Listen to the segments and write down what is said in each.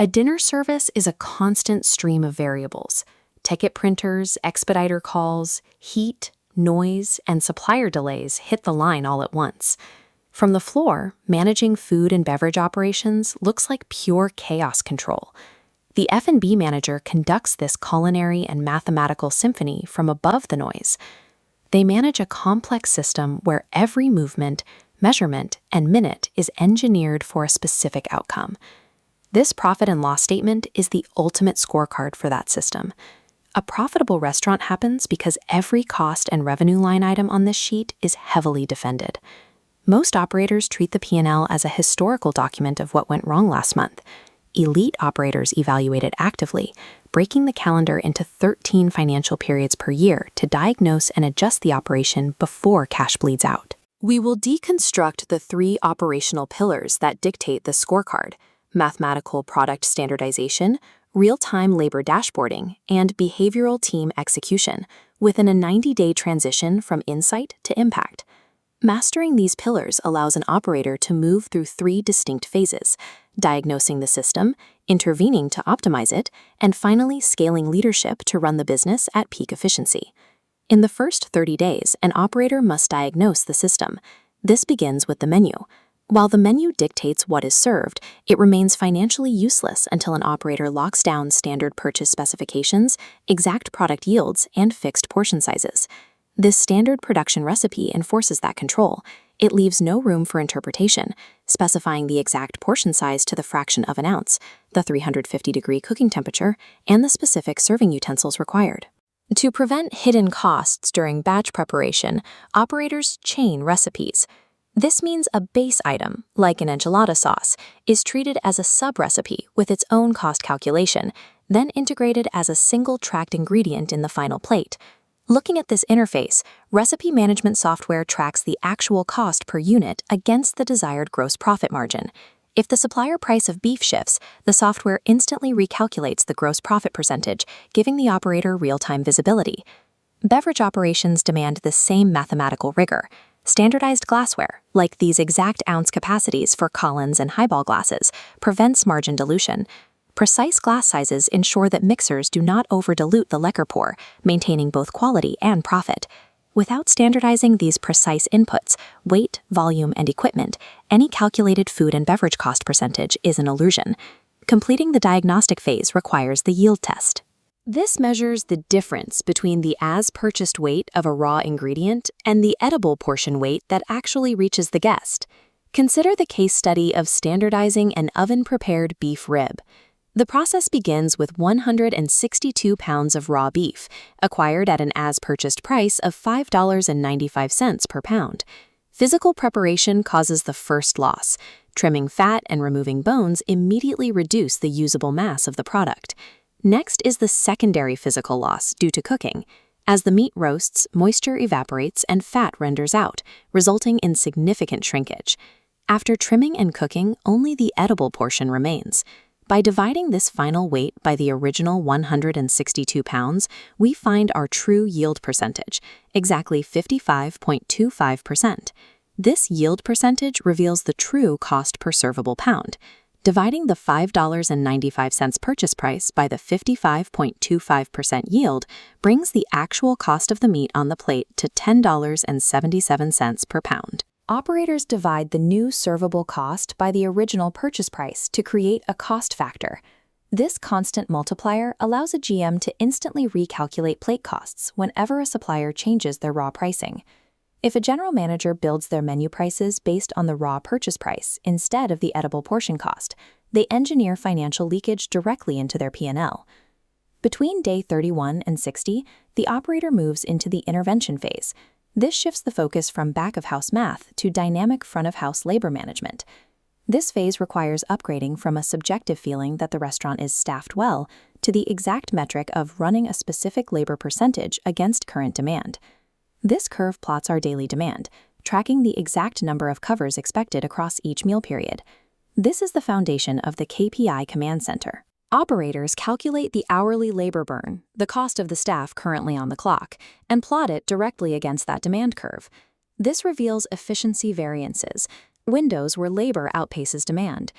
A dinner service is a constant stream of variables. Ticket printers, expediter calls, heat, noise, and supplier delays hit the line all at once. From the floor, managing food and beverage operations looks like pure chaos control. The F&B manager conducts this culinary and mathematical symphony from above the noise. They manage a complex system where every movement, measurement, and minute is engineered for a specific outcome. This profit and loss statement is the ultimate scorecard for that system. A profitable restaurant happens because every cost and revenue line item on this sheet is heavily defended. Most operators treat the P&L as a historical document of what went wrong last month. Elite operators evaluate it actively, breaking the calendar into 13 financial periods per year to diagnose and adjust the operation before cash bleeds out. We will deconstruct the 3 operational pillars that dictate the scorecard: mathematical product standardization, real-time labor dashboarding, and behavioral team execution, within a 90-day transition from insight to impact. Mastering these pillars allows an operator to move through 3 distinct phases: diagnosing the system, intervening to optimize it, and finally scaling leadership to run the business at peak efficiency. In the first 30 days, an operator must diagnose the system. This begins with the menu. While the menu dictates what is served, it remains financially useless until an operator locks down standard purchase specifications, exact product yields, and fixed portion sizes. This standard production recipe enforces that control. It leaves no room for interpretation, specifying the exact portion size to the fraction of an ounce, the 350-degree cooking temperature, and the specific serving utensils required. To prevent hidden costs during batch preparation, operators chain recipes. This means a base item, like an enchilada sauce, is treated as a sub-recipe with its own cost calculation, then integrated as a single tracked ingredient in the final plate. Looking at this interface, recipe management software tracks the actual cost per unit against the desired gross profit margin. If the supplier price of beef shifts, the software instantly recalculates the gross profit percentage, giving the operator real-time visibility. Beverage operations demand the same mathematical rigor. Standardized glassware, like these exact ounce capacities for Collins and highball glasses, prevents margin dilution. Precise glass sizes ensure that mixers do not over-dilute the liquor pour, maintaining both quality and profit. Without standardizing these precise inputs, weight, volume, and equipment, any calculated food and beverage cost percentage is an illusion. Completing the diagnostic phase requires the yield test. This measures the difference between the as-purchased weight of a raw ingredient and the edible portion weight that actually reaches the guest. Consider the case study of standardizing an oven-prepared beef rib. The process begins with 162 pounds of raw beef, acquired at an as-purchased price of $5.95 per pound. Physical preparation causes the first loss. Trimming fat and removing bones immediately reduce the usable mass of the product. Next is the secondary physical loss due to cooking. As the meat roasts, moisture evaporates and fat renders out, resulting in significant shrinkage. After trimming and cooking, only the edible portion remains. By dividing this final weight by the original 162 pounds, we find our true yield percentage, exactly 55.25%. This yield percentage reveals the true cost per servable pound. Dividing the $5.95 purchase price by the 55.25% yield brings the actual cost of the meat on the plate to $10.77 per pound. Operators divide the new servable cost by the original purchase price to create a cost factor. This constant multiplier allows a GM to instantly recalculate plate costs whenever a supplier changes their raw pricing. If a general manager builds their menu prices based on the raw purchase price instead of the edible portion cost, they engineer financial leakage directly into their P&L. Between day 31 and 60, the operator moves into the intervention phase. This shifts the focus from back-of-house math to dynamic front-of-house labor management. This phase requires upgrading from a subjective feeling that the restaurant is staffed well to the exact metric of running a specific labor percentage against current demand. This curve plots our daily demand, tracking the exact number of covers expected across each meal period. This is the foundation of the KPI command center. Operators calculate the hourly labor burn, the cost of the staff currently on the clock, and plot it directly against that demand curve. This reveals efficiency variances, windows where labor outpaces demand.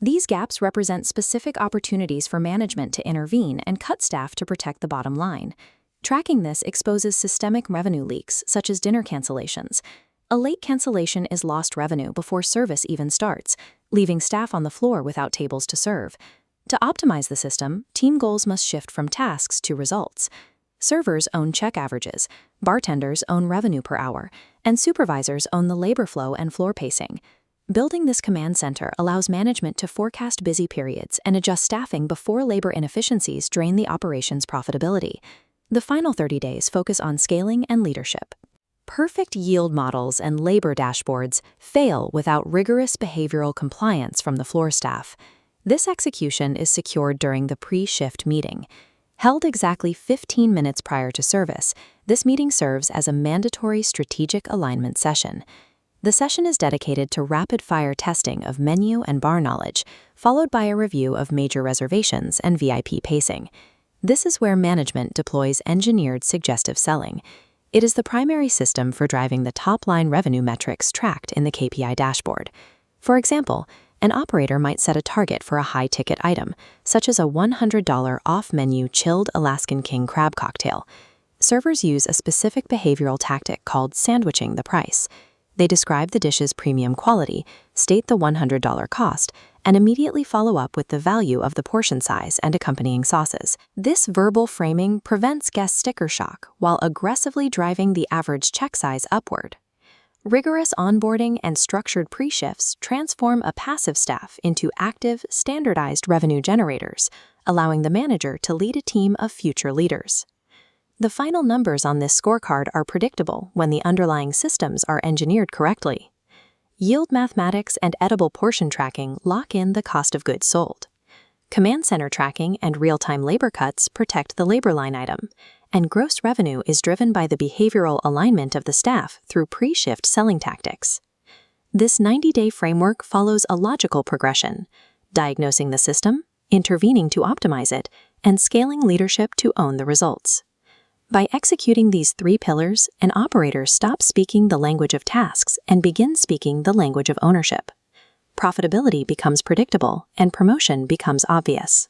These gaps represent specific opportunities for management to intervene and cut staff to protect the bottom line. Tracking this exposes systemic revenue leaks, such as dinner cancellations. A late cancellation is lost revenue before service even starts, leaving staff on the floor without tables to serve. To optimize the system, team goals must shift from tasks to results. Servers own check averages, bartenders own revenue per hour, and supervisors own the labor flow and floor pacing. Building this command center allows management to forecast busy periods and adjust staffing before labor inefficiencies drain the operation's profitability. The final 30 days focus on scaling and leadership. Perfect yield models and labor dashboards fail without rigorous behavioral compliance from the floor staff. This execution is secured during the pre-shift meeting. Held exactly 15 minutes prior to service, this meeting serves as a mandatory strategic alignment session. The session is dedicated to rapid-fire testing of menu and bar knowledge, followed by a review of major reservations and VIP pacing. This is where management deploys engineered suggestive selling. It is the primary system for driving the top-line revenue metrics tracked in the KPI dashboard. For example, an operator might set a target for a high-ticket item, such as a $100 off-menu chilled Alaskan king crab cocktail. Servers use a specific behavioral tactic called sandwiching the price. They describe the dish's premium quality, state the $100 cost, and immediately follow up with the value of the portion size and accompanying sauces. This verbal framing prevents guest sticker shock while aggressively driving the average check size upward. Rigorous onboarding and structured pre-shifts transform a passive staff into active, standardized revenue generators, allowing the manager to lead a team of future leaders. The final numbers on this scorecard are predictable when the underlying systems are engineered correctly. Yield mathematics and edible portion tracking lock in the cost of goods sold. Command center tracking and real-time labor cuts protect the labor line item, and gross revenue is driven by the behavioral alignment of the staff through pre-shift selling tactics. This 90-day framework follows a logical progression: diagnosing the system, intervening to optimize it, and scaling leadership to own the results. By executing these 3 pillars, an operator stops speaking the language of tasks and begins speaking the language of ownership. Profitability becomes predictable, and promotion becomes obvious.